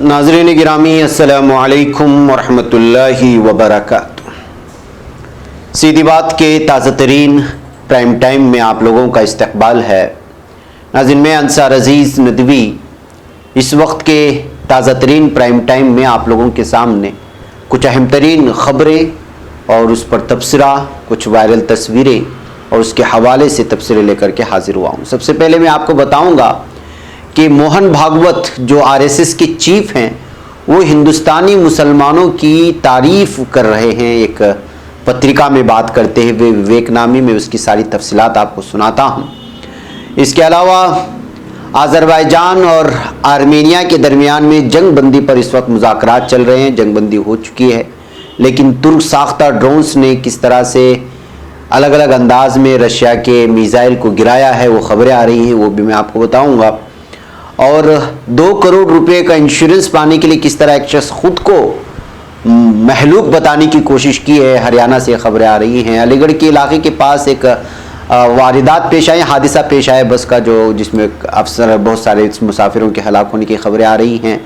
नाज़रीन गिरामी अस्सलामु अलैकुम वरहमतुल्लाहि वबरकातुहू। सीधी बात के ताज़ा तरीन प्राइम टाइम में आप लोगों का इस्तकबाल है। नाज़रीन मैं अंसार अजीज़ नदवी इस वक्त के ताज़ा तरीन प्राइम टाइम में आप लोगों के सामने कुछ अहम तरीन ख़बरें और उस पर तबसरा, कुछ वायरल तस्वीरें और उसके हवाले से तबसरे लेकर के हाजिर हुआ हूँ। सबसे पहले मैं आपको बताऊँगा कि मोहन भागवत जो आरएसएस के चीफ हैं वो हिंदुस्तानी मुसलमानों की तारीफ़ कर रहे हैं। एक पत्रिका में बात करते हुए विवेक नामी में उसकी सारी तफसीलात आपको सुनाता हूँ। इसके अलावा अज़रबैजान और आर्मेनिया के दरमियान में जंग बंदी पर इस वक्त मुज़ाकरात चल रहे हैं। जंग बंदी हो चुकी है, लेकिन तुर्क साख्ता ड्रोन्स ने किस तरह से अलग अलग अंदाज में रशिया के मिसाइल को गिराया है, वो खबरें आ रही हैं, वो भी मैं आपको बताऊँगा। और 2 करोड़ रुपए का इंश्योरेंस पाने के लिए किस तरह एक शख्स खुद को महलूक बताने की कोशिश की है, हरियाणा से खबरें आ रही हैं। अलीगढ़ के इलाके के पास एक वारदात पेश आई, हादसा पेश आया बस का, जो जिसमें अफसर बहुत सारे मुसाफिरों के हलाक होने की खबरें आ रही हैं।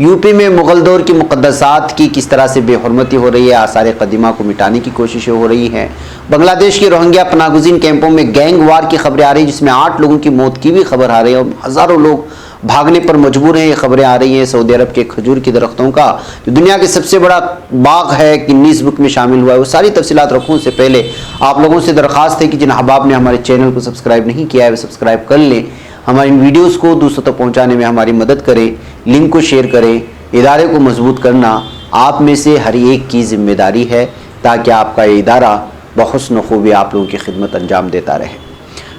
यूपी में मुग़ल दौर की मुक़द्दसात की किस तरह से बेहुरमती हो रही है, आसार क़दीमा को मिटाने की कोशिशें हो रही हैं। बांग्लादेश के रोहिंग्या पनागुज़ीन कैंपों में गैंग वार की खबरें आ रही हैं, जिसमें 8 लोगों की मौत की भी खबर आ रही है और हज़ारों लोग भागने पर मजबूर हैं। ये खबरें आ रही हैं सऊदी अरब के खजूर की दरख्तों का जो दुनिया के सबसे बड़ा बाग है गिनीज बुक में शामिल हुआ है। वो सारी तफसीलात रखूँ उससे पहले आप लोगों से दरख्वास्त है कि जिन अहबाब ने हमारे चैनल को सब्सक्राइब नहीं किया है वे सब्सक्राइब कर लें। हमारी वीडियोस को दूसरों तक पहुँचाने में हमारी मदद करें, लिंक को शेयर करें। इदारे को मजबूत करना आप में से हर एक की जिम्मेदारी है ताकि आपका ये इदारा बहुस्न खूबी आप लोगों की खिदमत अंजाम देता रहे।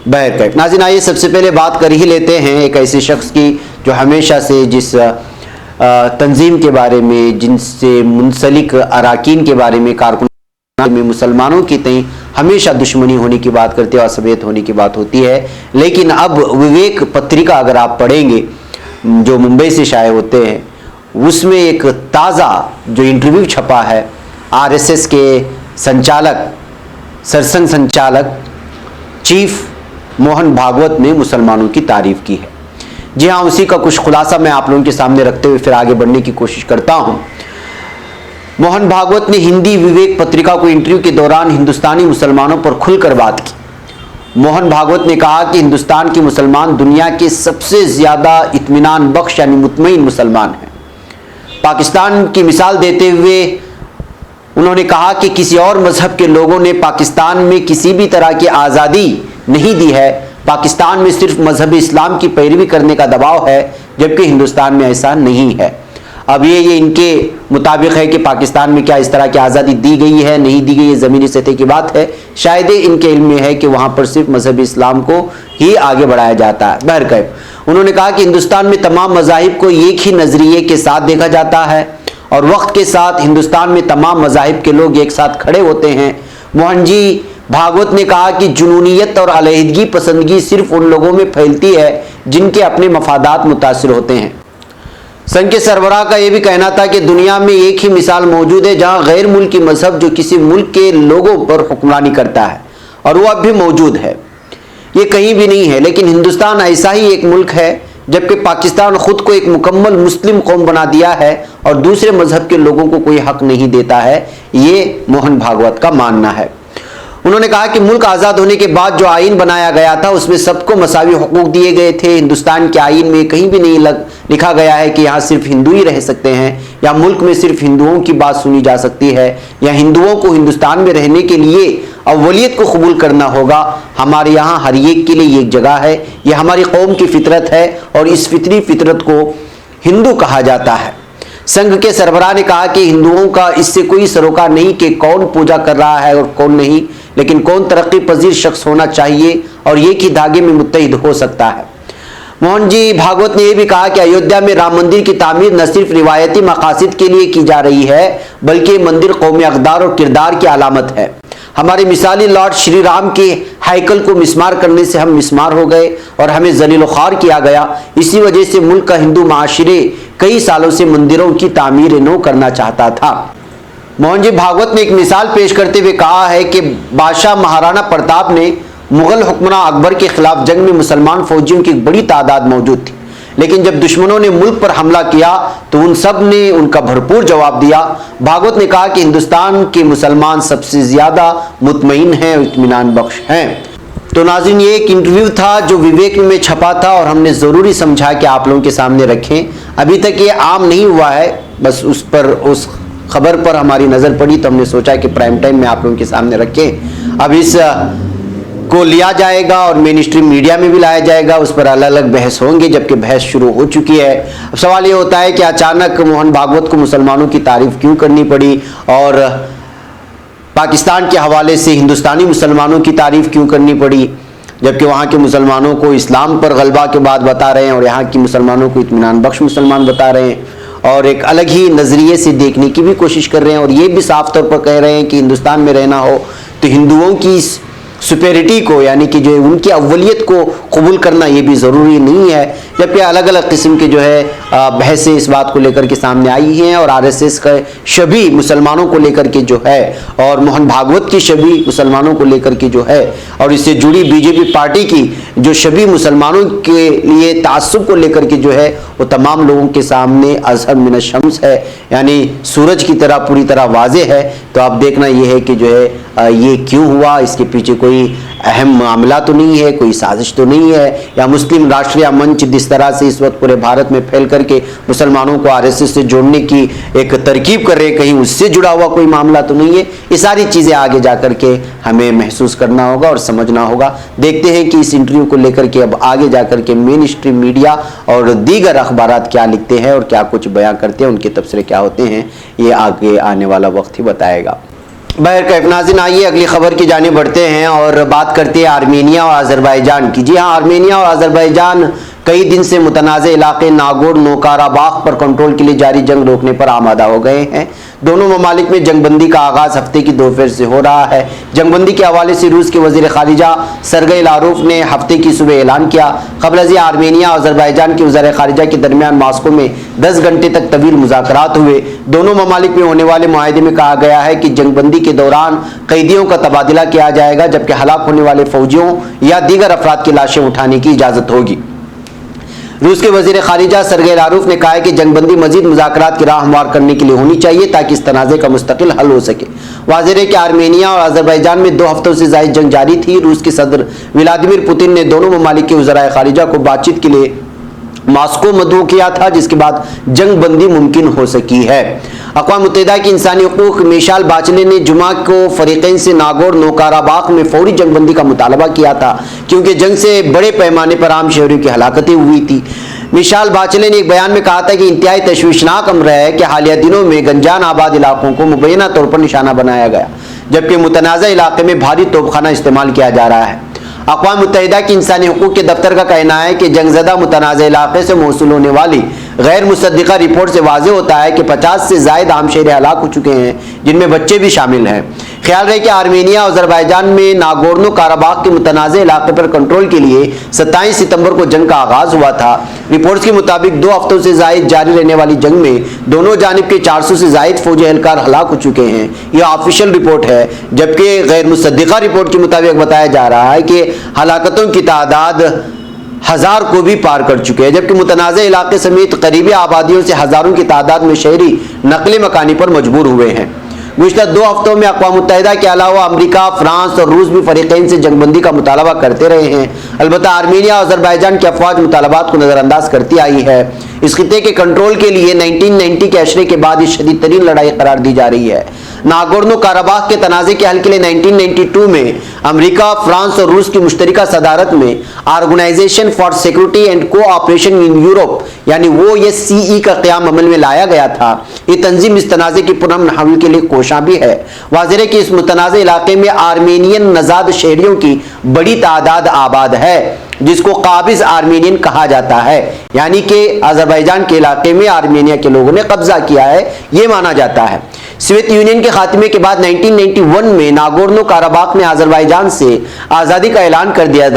बहरकैफ नाज़रीन, आइए सबसे पहले बात कर ही लेते हैं एक ऐसे शख्स की जो हमेशा से जिस तंजीम के बारे में, जिनसे मुंसलिक अराकीन के बारे में, कारकुन में मुसलमानों की तय हमेशा दुश्मनी होने की बात करते हैं, असबियत होने की बात होती है। लेकिन अब विवेक पत्रिका अगर आप पढ़ेंगे जो मुंबई से शाये होते हैं, उसमें एक ताज़ा जो इंटरव्यू छपा है आरएसएस के संचालक, सरसंघ संचालक चीफ मोहन भागवत ने मुसलमानों की तारीफ की है। जी हाँ, उसी का कुछ खुलासा मैं आप लोगों के सामने रखते हुए फिर आगे बढ़ने की कोशिश करता हूं। मोहन भागवत ने हिंदी विवेक पत्रिका को इंटरव्यू के दौरान हिंदुस्तानी मुसलमानों पर खुलकर बात की। मोहन भागवत ने कहा कि हिंदुस्तान के मुसलमान दुनिया के सबसे ज्यादा इत्मीनान बख्श यानी मुतमईन मुसलमान हैं। पाकिस्तान की मिसाल देते हुए उन्होंने कहा कि किसी और मजहब के लोगों ने पाकिस्तान में किसी भी तरह की आज़ादी नहीं दी है। पाकिस्तान में सिर्फ मजहब इस्लाम की पैरवी करने का दबाव है, जबकि हिंदुस्तान में ऐसा नहीं है। अब ये इनके मुताबिक है कि पाकिस्तान में क्या इस तरह की आज़ादी दी गई है, नहीं दी गई, ये ज़मीनी सतह की बात है। शायद इनके इल्म में है कि वहाँ पर सिर्फ मजहब इस्लाम को ही आगे बढ़ाया जाता है। बहरकैफ उन्होंने कहा कि हिंदुस्तान में तमाम मज़ाहिब को एक ही नज़रिए के साथ देखा जाता है और वक्त के साथ हिंदुस्तान में तमाम मज़ाहिब के लोग एक साथ खड़े होते हैं। मोहन जी भागवत ने कहा कि जुनूनियत और अलहदगी पसंदगी सिर्फ उन लोगों में फैलती है जिनके अपने मफादात मुतासिर होते हैं। संघ के सरबराह का यह भी कहना था कि दुनिया में एक ही मिसाल मौजूद है जहां गैर मुल्की मजहब जो किसी मुल्क के लोगों पर हुक्मरानी करता है, और वो अब भी मौजूद है। ये कहीं भी नहीं है, लेकिन हिंदुस्तान ऐसा ही एक मुल्क है, जबकि पाकिस्तान खुद को एक मुकम्मल मुस्लिम कौम बना दिया है और दूसरे मजहब के लोगों को कोई हक नहीं देता है। ये मोहन भागवत का मानना है। उन्होंने कहा कि मुल्क आज़ाद होने के बाद जो आइन बनाया गया था उसमें सबको मसावी हुकूक दिए गए थे। हिंदुस्तान के आइन में कहीं भी नहीं लिखा गया है कि यहाँ सिर्फ हिंदू ही रह सकते हैं या मुल्क में सिर्फ हिंदुओं की बात सुनी जा सकती है या हिंदुओं को हिंदुस्तान में रहने के लिए अव्वलियत को कबूल करना होगा। हमारे यहाँ हर एक के लिए एक जगह है, यह हमारी कौम की फितरत है और इस फितरी फितरत को हिंदू कहा जाता है। संघ के सरबराह ने कहा कि हिंदुओं का इससे कोई सरोकार नहीं कि कौन पूजा कर रहा है और कौन नहीं, लेकिन कौन तरक्की पजीर शख्स होना चाहिए और एक ही धागे में मुत्तहिद हो सकता है। मोहन जी भागवत ने यह भी कहा कि अयोध्या में राम मंदिर की तामीर न सिर्फ रिवायती मकासद के लिए की जा रही है, बल्कि मंदिर कौमी अक़दार और किरदार की अलामत है। हमारे मिसाली लॉर्ड श्री राम के हैकल को मिस्मार करने से हम मिस्मार हो गए और हमें जलील ख्वार किया गया। इसी वजह से मुल्क का हिंदू माशरे कई सालों से मंदिरों की तामीर नो करना चाहता था। मोहन जी भागवत ने एक मिसाल पेश करते हुए कहा है कि बादशाह महाराणा प्रताप ने मुगल हुक्मरान अकबर के खिलाफ जंग में मुसलमान फौजियों की एक बड़ी तादाद मौजूद थी, लेकिन जब दुश्मनों ने मुल्क पर हमला किया तो उन सब ने उनका भरपूर जवाब दिया। भागवत ने कहा कि हिंदुस्तान के मुसलमान सबसे ज्यादा मुतमईन हैं, इत्मीनान बख्श हैं। तो नाज़रीन, ये एक इंटरव्यू था जो विवेक में छपा था और हमने ज़रूरी समझा कि आप लोगों के सामने रखें। अभी तक ये आम नहीं हुआ है, बस उस खबर पर हमारी नज़र पड़ी तो हमने सोचा कि प्राइम टाइम में आप लोगों के सामने रखें। अब इस को लिया जाएगा और मेन स्ट्रीम मीडिया में भी लाया जाएगा, उस पर अलग अलग बहस होंगे, जबकि बहस शुरू हो चुकी है। अब सवाल ये होता है कि अचानक मोहन भागवत को मुसलमानों की तारीफ क्यों करनी पड़ी और पाकिस्तान के हवाले से हिंदुस्तानी मुसलमानों की तारीफ क्यों करनी पड़ी, जबकि वहाँ के मुसलमानों को इस्लाम पर गलबा के बाद बता रहे हैं और यहाँ की मुसलमानों को इत्मीनान बख्श मुसलमान बता रहे हैं और एक अलग ही नज़रिए से देखने की भी कोशिश कर रहे हैं। और ये भी साफ तौर पर कह रहे हैं कि हिंदुस्तान में रहना हो तो हिंदुओं की सुपेरिटी को, यानी कि जो है उनकी अव्वलियत को कबूल करना ये भी ज़रूरी नहीं है। जबकि अलग अलग किस्म के जो है बहसें इस बात को लेकर के सामने आई हैं और आरएसएस का शबी मुसलमानों को लेकर के जो है और मोहन भागवत की शबी मुसलमानों को लेकर के जो है और इससे जुड़ी बीजेपी पार्टी की जो शबी मुसलमानों के लिए तासुब को लेकर के जो है वो तमाम लोगों के सामने अज़हर मिन शम्स है, यानी सूरज की तरह पूरी तरह वाज़े है। तो आप देखना ये है कि जो है ये क्यों हुआ, इसके पीछे कोई अहम मामला तो नहीं है, कोई साजिश तो नहीं है, या मुस्लिम राष्ट्रीय मंच जिस तरह से इस वक्त पूरे भारत में फैल करके मुसलमानों को आरएसएस से जोड़ने की एक तरकीब कर रहे, कहीं उससे जुड़ा हुआ कोई मामला तो नहीं है। ये सारी चीज़ें आगे जा कर के हमें महसूस करना होगा और समझना होगा। देखते हैं कि इस इंटरव्यू को लेकर के अब आगे जा कर के मेन स्ट्रीम मीडिया और दीगर अखबारात क्या लिखते हैं और क्या कुछ बयां करते हैं, उनके तबसरे क्या होते हैं, ये आगे आने वाला वक्त ही बताएगा। बहरकैफ नाज़रीन, आइए अगली खबर की जानिब बढ़ते हैं और बात करते हैं आर्मेनिया और अज़रबैजान की। जी हाँ, आर्मेनिया और अज़रबैजान कई दिन से मुतनाज़े इलाके नागोर्नो काराबाख पर कंट्रोल के लिए जारी जंग रोकने पर आमादा हो गए हैं। दोनों ममालिक में जंगबंदी का आगाज़ हफ्ते की दोपहर से हो रहा है। जंगबंदी के हवाले से रूस के वज़ीर ख़ारिजा सरगई लारोफ ने हफ्ते की सुबह ऐलान किया। क़ब्ल अज़ आर्मेनिया और अज़रबैजान के वज़ीर ख़ारिजा के दरमियान मास्को में 10 घंटे तक तवील मुज़ाकरात हुए। दोनों ममालिक में होने वाले मुआहदे में कहा गया है कि जंगबंदी के दौरान कैदियों का तबादला किया जाएगा, जबकि हलाक होने वाले फौजियों या दीगर अफराद की लाशें उठाने की इजाज़त होगी। रूस के वज़ीर ख़ारिजा सरगई लारोफ ने कहा है कि जंगबंदी मजीद मुज़ाकरात की राह हमवार करने के लिए होनी चाहिए ताकि इस तनाज़े का मुस्तकिल हल हो सके। वाज़ेह है कि आर्मेनिया और अज़रबैजान में 2 हफ्तों से ज़ायद जंग जारी थी। रूस के सदर व्लादिमीर पुतिन ने दोनों ममालिक के वज़राए ख़ारिजा को बातचीत के लिए मास्को मदऊ किया था, जिसके बाद जंग बंदी मुमकिन हो सकी है। अक़वाम मुत्तहिदा की इंसानी हकूक़ मिशेल बाचले ने जुमा को फ़रीक़ैन से नागोर्नो काराबाख में फौरी जंग बंदी का मुतालबा किया था, क्योंकि जंग से बड़े पैमाने पर आम शहरियों की हलाकतें हुई थी। मिशेल बाचले ने एक बयान में कहा था कि इंतहाई तशवीशनाक अमर है कि हालिया दिनों में गंजान आबाद इलाकों को मुबैना तौर पर निशाना बनाया गया, जबकि मुतनाज़ा इलाके में भारी तोपखाना इस्तेमाल किया जा रहा है। अक़वाम मुत्तहिदा की इंसानी हकूक़ के दफ्तर का कहना है कि जंगज़दा मुतनाज़ा इलाके से मौसूल होने वाली गैर मुसद्दिक़ा रिपोर्ट से वाज़ेह होता है कि 50 से ज़ायद आम शहरी हलाक हो चुके हैं, जिनमें बच्चे भी शामिल हैं। ख्याल रहे कि आर्मेनिया और अज़रबैजान में नागोर्नो काराबाख के मुतनाज़े इलाके पर कंट्रोल के लिए 27 सितंबर को जंग का आगाज़ हुआ था। रिपोर्ट्स के मुताबिक 2 हफ्तों से ज़ायद जारी रहने वाली जंग में दोनों जानिब के 400 से ज़ायद फौजी एहलकार हलाक हो चुके हैं। यह ऑफिशियल रिपोर्ट है, जबकि गैर मुसद्दिक़ा रिपोर्ट के मुताबिक बताया जा रहा है कि हलाकतों की तादाद 1000 को भी पार कर चुके हैं, जबकि मुतनाज़े इलाके समेत करीबी आबादियों से हज़ारों की तादाद में शहरी नकले मकानी पर मजबूर हुए हैं। गुज़िश्ता 2 हफ्तों में अक़वाम मुत्तहिदा के अलावा अमरीका, फ्रांस और रूस भी फ़रीक़ैन से जंगबंदी का मुतालबा करते रहे हैं। अलबत्ता आर्मेनिया और अज़रबैजान की अफ़वाज मुतालबात को नज़रअंदाज करती आई है। इस खित्ते के कंट्रोल के लिए 1990 के अशरे के बाद इस शदीद तरीन लड़ाई करार दी जा रही है। नागोर्नो काराबाख के तनाज़े के हल के लिए 1992 में अमरीका, फ्रांस और रूस की मुश्तरका सदारत में organisation for security and cooperation in Europe यानी OSCE का क़याम अमल में लाया गया था। ये तंजीम इस तनाज़े की पुरअमन हल के लिए कोशां भी है। वाज़ेह है कि इस मुतनाज़े इलाके में आर्मेनियन नज़ाद शहरियों की बड़ी तादाद आबाद है, जिसको काबिज आर्मेनियन कहा जाता है, यानी कि अज़रबैजान के इलाके में आर्मेनिया के लोगों ने कब्जा किया है, ये माना जाता है। सोवियत यूनियन के खात्मे के बाद 1991 में नागोर्नो काराबाख ने अज़रबैजान से आज़ादी का ऐलान कर दिया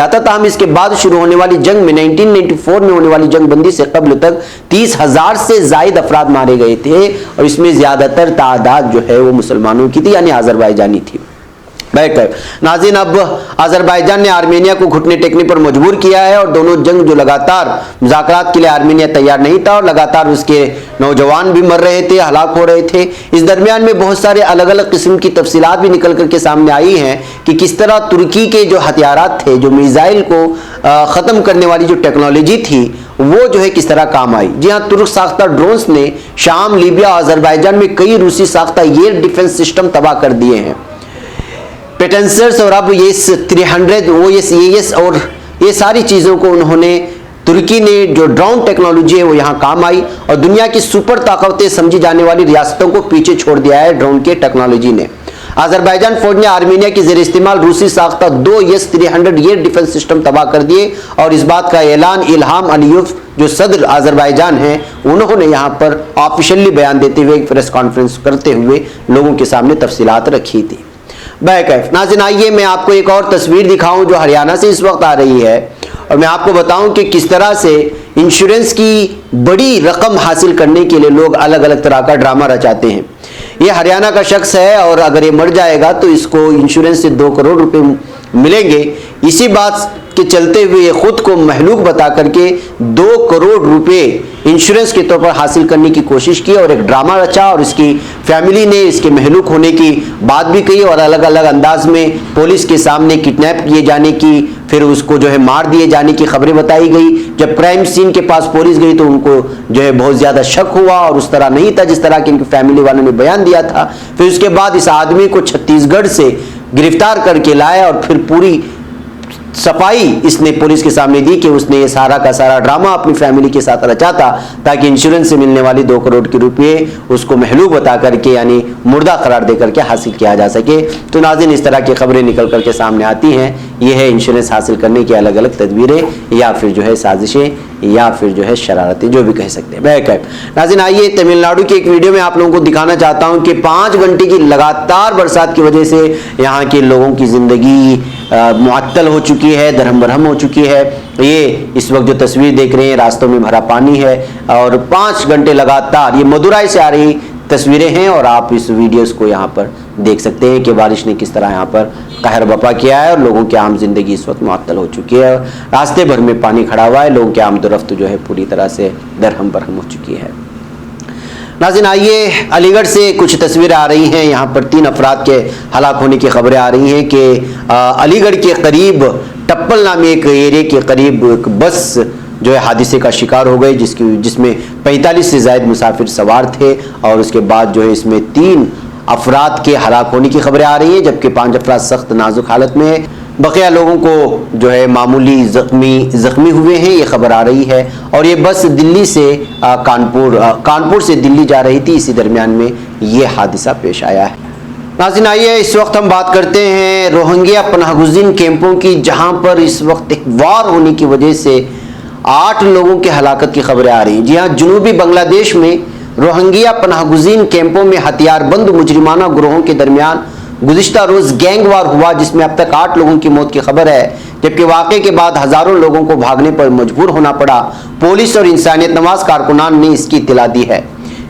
था। ताहम इसके बाद शुरू होने वाली जंग में 1994 में होने वाली जंग बंदी से कबल तक 30,000 से ज़ायद अफराद मारे गए थे और इसमें ज़्यादातर तादाद जो है वो मुसलमानों की थी, यानी अज़रबैजानी थी। नाज़रीन, अब अजरबैजान ने आर्मेनिया को घुटने टेकने पर मजबूर किया है और दोनों जंग जो लगातार मुज़ाकरात के लिए आर्मेनिया तैयार नहीं था और लगातार उसके नौजवान भी मर रहे थे, हलाक हो रहे थे। इस दरमियान में बहुत सारे अलग अलग किस्म की तफसीलात भी निकल करके सामने आई हैं कि किस तरह तुर्की के जो हथियारात थे, जो मिसाइल को ख़त्म करने वाली जो टेक्नोलॉजी थी, वो जो है किस तरह काम आई। जी हाँ, तुर्क साख्ता ड्रोन्स ने शाम, लीबिया और अजरबैजान में कई रूसी साख्ता एयर डिफेंस सिस्टम तबाह कर दिए हैं। पेटेंसर्स और अब ये 300 OS और ये सारी चीज़ों को उन्होंने, तुर्की ने जो ड्रोन टेक्नोलॉजी है वो यहाँ काम आई और दुनिया की सुपर ताकतें समझी जाने वाली रियासतों को पीछे छोड़ दिया है ड्रोन के टेक्नोलॉजी ने। अजरबैजान फौज ने आर्मेनिया की ज़ेर इस्तेमाल रूसी साख्ता 2 S-300 एयर डिफेंस सिस्टम तबाह कर दिए और इस बात का ऐलान इल्हाम अलीयव जो सदर अजरबैजान हैं उन्होंने यहाँ पर ऑफिशियली बयान देते हुए एक प्रेस कॉन्फ्रेंस करते हुए लोगों के सामने तफसीलात रखी थी। बैकैफ नाज़रीन, आइए मैं आपको एक और तस्वीर दिखाऊं जो हरियाणा से इस वक्त आ रही है और मैं आपको बताऊं कि किस तरह से इंश्योरेंस की बड़ी रकम हासिल करने के लिए लोग अलग अलग तरह का ड्रामा रचाते हैं। ये हरियाणा का शख्स है और अगर ये मर जाएगा तो इसको इंश्योरेंस से 2 करोड़ रुपए मिलेंगे। इसी बात के चलते हुए खुद को महलूक बता करके 2 करोड़ रुपए इंश्योरेंस के तौर पर हासिल करने की कोशिश की और एक ड्रामा रचा और इसकी फैमिली ने इसके महलूक होने की बात भी कही और अलग अलग अंदाज में पुलिस के सामने किडनैप किए जाने की, फिर उसको जो है मार दिए जाने की खबरें बताई गई। जब क्राइम सीन के पास पुलिस गई तो उनको जो है बहुत ज़्यादा शक हुआ और उस तरह नहीं था जिस तरह की इनकी फैमिली वालों ने बयान दिया था। फिर उसके बाद इस आदमी को छत्तीसगढ़ से गिरफ्तार करके लाया और फिर पूरी सफाई इसने पुलिस के सामने दी कि उसने ये सारा का सारा ड्रामा अपनी फैमिली के साथ रचा था ताकि इंश्योरेंस से मिलने वाली 2 करोड़ के रुपए उसको महलूक बता करके यानी मुर्दा करार दे करके हासिल किया जा सके। तो नाज़रीन, इस तरह की खबरें निकल करके सामने आती हैं। ये है इंश्योरेंस हासिल करने की अलग अलग तदबीरें या फिर जो है साजिशें या फिर जो है शरारतें, जो भी कह सकते हैं। नाज़रीन, आइए तमिलनाडु की एक वीडियो में आप लोगों को दिखाना चाहता हूँ कि 5 घंटे की लगातार बरसात की वजह से यहाँ के लोगों की ज़िंदगी मुअत्तल हो चुकी है, दरहम बरहम हो चुकी है। ये इस वक्त जो तस्वीर देख रहे हैं, रास्तों में भरा पानी है और 5 घंटे लगातार, ये मदुराई से आ रही तस्वीरें हैं और आप इस वीडियोस को यहाँ पर देख सकते हैं कि बारिश ने किस तरह यहाँ पर कहर बपा किया है और लोगों की आम जिंदगी इस वक्त मुअत्तल हो चुकी है। रास्ते भर में पानी खड़ा हुआ है, लोगों की आमदोरफ्त जो है पूरी तरह से दरहम बरहम हो चुकी है। नाज़रीन, आइए अलीगढ़ से कुछ तस्वीरें आ रही हैं। यहाँ पर 3 अफराद के हलाक होने की खबरें आ रही हैं कि अलीगढ़ के करीब टप्पल नामी एक एरिया के करीब एक बस जो है हादसे का शिकार हो गई जिसमें 45 से ज़ायद मुसाफिर सवार थे और उसके बाद जो है इसमें 3 अफराद के हलाक होने की खबरें आ रही हैं जबकि 5 अफराद सख्त नाजुक हालत में है। बकिया लोगों को जो है मामूली जख्मी हुए हैं, ये खबर आ रही है। और ये बस दिल्ली से कानपुर से दिल्ली जा रही थी, इसी दरमियान में ये हादसा पेश आया है। नाज़रीन, आइए इस वक्त हम बात करते हैं रोहिंग्या पनाहगुज़ीन कैंपों की, जहां पर इस वक्त एक वार होने की वजह से 8 लोगों की हलाकत की खबरें आ रही हैं। जी हाँ, जनूबी बांग्लादेश में रोहिंग्या पनाहगुज़ीन कैंपों में हथियारबंद मुजरिमाना ग्रोहों के दरमियान गुज़िश्ता रोज़ गैंग वार हुआ जिसमें अब तक 8 लोगों की मौत की खबर है, जबकि वाक़े के बाद हज़ारों लोगों को भागने पर मजबूर होना पड़ा। पुलिस और इंसानियत नवाज कारकुनान ने इसकी इत्तला दी है।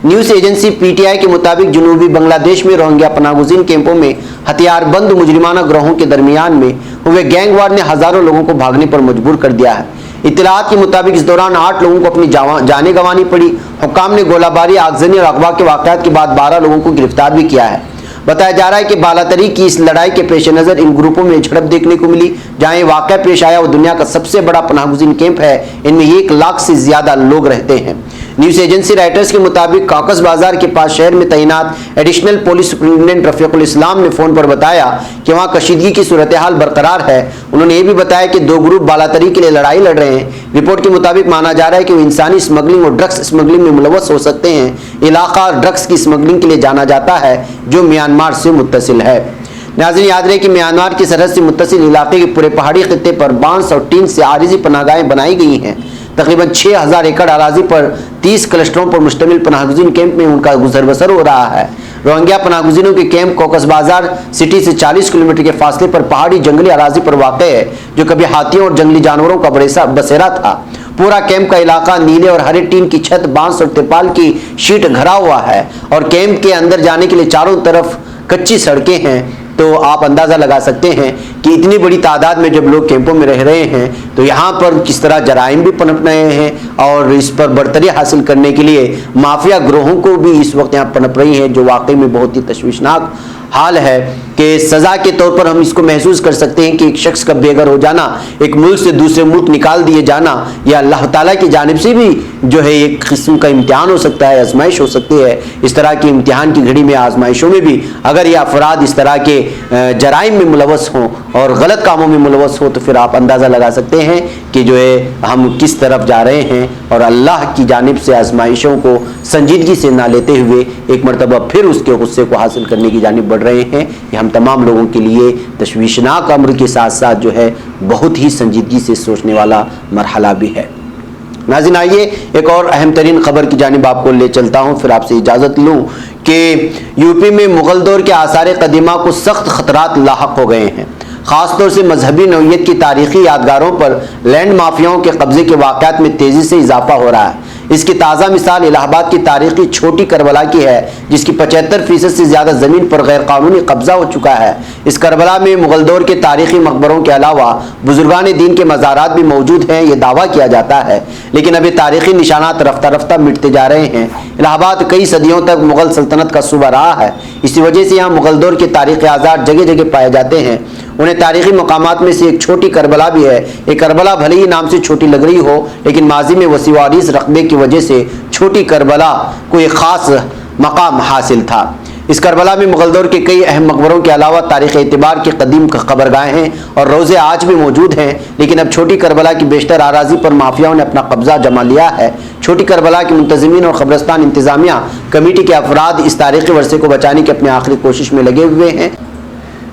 न्यूज़ एजेंसी PTI के मुताबिक जनूबी बांग्लादेश में रोहिंग्या पनाहगुज़ीन कैंपों में हथियारबंद मुजरिमाना ग्रोहों के दरमियान में हुए गैंग वार ने हज़ारों लोगों को भागने पर मजबूर कर दिया है। इत्तलात के मुताबिक इस दौरान 8 लोगों को अपनी जानें गंवानी पड़ी। हुक्काम ने गोलाबारी, आगजनी और अगवा के वाक़यात के बाद 12 लोगों को गिरफ्तार भी किया है। बताया जा रहा है कि बालातरी की इस लड़ाई के पेश नज़र इन ग्रुपों में झड़प देखने को मिली। जहां ये वाक़या पेश आया वो दुनिया का सबसे बड़ा पनाहगुज़ीन कैंप है, इनमें 1 लाख से ज़्यादा लोग रहते हैं। न्यूज़ एजेंसी राइटर्स के मुताबिक काकस बाजार के पास शहर में तैनात एडिशनल पुलिस सुपरिटेंडेंट रफीकुल इस्लाम ने फ़ोन पर बताया कि वहाँ कशीदगी की सूरत हाल बरकरार है। उन्होंने ये भी बताया कि 2 ग्रुप बालातरी के लिए लड़ाई लड़ रहे हैं। रिपोर्ट के मुताबिक माना जा रहा है कि वो इंसानी स्मगलिंग और ड्रग्स स्मगलिंग में मुलव्वस हो सकते हैं। इलाका ड्रग्स की स्मगलिंग के लिए जाना जाता है जो म्यांमार से मुत्तसिल है। नाज़रीन, याद रहे कि म्यांमार की सरहद से मुत्तसिल इलाके के पूरे पहाड़ी खित्ते पर बांस और टीन से आरिज़ी पनाहगाहें बनाई गई हैं। तकरीबन 6000 एकड़ अराजी पर 30 क्लस्टरों पर मुश्तमिल पनाहगुज़ीन कैंप में उनका गुजर बसर हो रहा है। रोहिंग्या पनाहगुज़ीनों के कैंप कोकस बाजार सिटी से 40 किलोमीटर के फासले पर पहाड़ी जंगली अराजी पर वाक़ है, जो कभी हाथियों और जंगली जानवरों का बसेरा था। पूरा कैंप का इलाका नीले और हरे टीन की छत, बांस और तिरपाल की शीट घरा हुआ है और कैंप के अंदर जाने के लिए चारों तरफ कच्ची सड़कें हैं। तो आप अंदाज़ा लगा सकते हैं कि इतनी बड़ी तादाद में जब लोग कैंपों में रह रहे हैं तो यहाँ पर किस तरह जराइम भी पनप रहे हैं और इस पर बढ़तरी हासिल करने के लिए माफिया ग्रोहों को भी इस वक्त यहाँ पनप रही है, जो वाकई में बहुत ही तशवीशनाक हाल है कि सज़ा के तौर पर हम इसको महसूस कर सकते हैं कि एक शख्स का बेघर हो जाना, एक मुल्क से दूसरे मुल्क निकाल दिए जाना, या अल्लाह ताला की जानिब से भी जो है एक किस्म का इम्तिहान हो सकता है, आजमाइश हो सकती है। इस तरह की इम्तिहान की घड़ी में, आजमाइशों में भी अगर ये अफराद इस तरह के जराइम में मुलवस हों और गलत कामों में मुलवस हो तो फिर आप अंदाज़ा लगा सकते हैं कि जो है हम किस तरफ जा रहे हैं, और अल्लाह की जानिब से आजमाइशों को संजीदगी से ना लेते हुए एक मरतबा फिर उसके गुस्से को हासिल करने की जानिब बढ़ रहे हैं। ये हम तमाम लोगों के लिए तशवीशनाक अम्र के साथ साथ जो है बहुत ही संजीदगी से सोचने वाला मरहला भी है। नाज़रीन, आइए एक और अहम तरीन खबर की जानिब आपको ले चलता हूँ, फिर आपसे इजाज़त लूँ कि यूपी में मुग़ल दौर के आसार क़दीमा को सख्त ख़तरात लाहक हो गए हैं। ख़ासतौर से मजहबी नौइयत की तारीख़ी यादगारों पर लैंड माफियाओं के कब्ज़े के वाक़यात में तेज़ी से इजाफा हो रहा है। इसकी ताज़ा मिसाल इलाहाबाद की तारीख़ी छोटी करबला की है, जिसकी 75% से ज़्यादा ज़मीन पर गैर कानूनी कब्ज़ा हो चुका है। इस करबला में मुग़ल दौर के तारीख़ी मकबरों के अलावा बुजुर्गान दीन के मज़ारात भी मौजूद हैं, ये दावा किया जाता है, लेकिन अभी तारीख़ी निशानात रफ्ता रफ्ता मिटते जा रहे हैं। इलाहाबाद कई सदियों तक मुग़ल सल्तनत का सूबा रहा है, इसी वजह से यहाँ मुग़ल दौर के तारीख़ी आज़ार जगह जगह पाए जाते हैं। उन्हें तारीख़ी मकामात में से एक छोटी करबला भी है। एक करबला भले ही नाम से छोटी लग रही हो, लेकिन माजी में वसीवारिस रकबे की वजह से छोटी करबला को एक ख़ास मकाम हासिल था। इस करबला में मुग़ल दौर के कई अहम मकबरों के अलावा तारीख़ एतबार के कदीम कब्रगाहें और रोज़े आज भी मौजूद हैं, लेकिन अब छोटी करबला की बेशतर आराजी पर माफियाओं ने अपना कब्जा जमा लिया है। छोटी करबला के मुंतज़मीन और कब्रस्तान इंतज़ामिया कमेटी के अफराद इस तारीख़ी वर्से को बचाने की अपनी आखिरी कोशिश में लगे हुए हैं।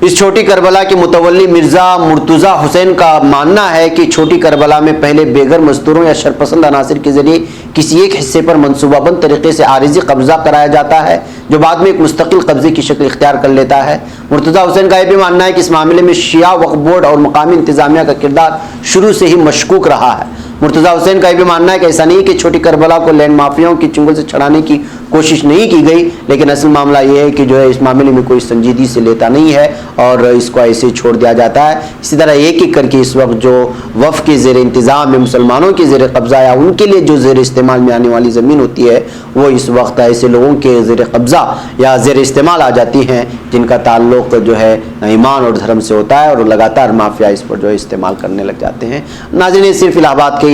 इस छोटी करबला के मुतवल्ली मिर्ज़ा मुर्तज़ा हुसैन का मानना है कि छोटी करबला में पहले बेघर मजदूरों या शरपसंद अनासिर के जरिए किसी एक हिस्से पर मनसूबाबंद तरीके से आरिज़ी कब्जा कराया जाता है, जो बाद में एक मुस्तकिल कब्जे की शक्ल इख्तियार कर लेता है। मुर्तज़ा हुसैन का यह भी मानना है कि इस मामले में शिया वक्फ बोर्ड और मकामी इंतज़ामिया का किरदार शुरू से ही मशकूक रहा है। मुर्तज़ा हुसैन का यह भी मानना है कि ऐसा नहीं कि छोटी करबला को लैंड माफियाओं की चुंगल से छड़ाने की कोशिश नहीं की गई, लेकिन असल मामला यह है कि जो है इस मामले में कोई संजीदगी से लेता नहीं है और इसको ऐसे छोड़ दिया जाता है। इसी तरह एक एक करके इस वक्त जो वफ़ के ज़ेर इंतज़ाम में मुसलमानों के ज़ेर कब्ज़ा या उनके लिए जो ज़ेर इस्तेमाल में आने वाली ज़मीन होती है वो इस वक्त ऐसे लोगों के ज़ेर कब्ज़ा या ज़ेर इस्तेमाल आ जाती हैं जिनका ताल्लुक़ जो है ईमान और धर्म से होता है, और लगातार माफिया इस पर जो है इस्तेमाल करने लग जाते हैं। नाज़रीन, सिर्फ इलाहाबाद की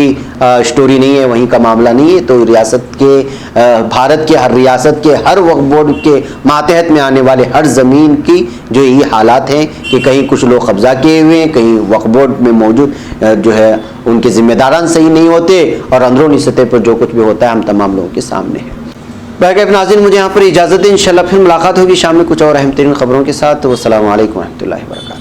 स्टोरी नहीं है, वहीं का मामला नहीं है, तो रियासत के भारत के हर रियासत के हर वक्फ बोर्ड के मातहत में आने वाले हर ज़मीन की जो ये हालात हैं कि कहीं कुछ लोग कब्जा किए हुए हैं, कहीं वक्फ बोर्ड में मौजूद जो है उनके जिम्मेदारान सही नहीं होते, और अंदरूनी सतह पर जो कुछ भी होता है हम तमाम लोगों के सामने है। बैकअप नाज़रीन, मुझे यहाँ पर इजाज़त दें, इंशाल्लाह फिर मुलाकात होगी शाम में कुछ और अहम तरीन खबरों के साथ। तो अस्सलामु अलैकुम व रहमतुल्लाहि व बरकातहू।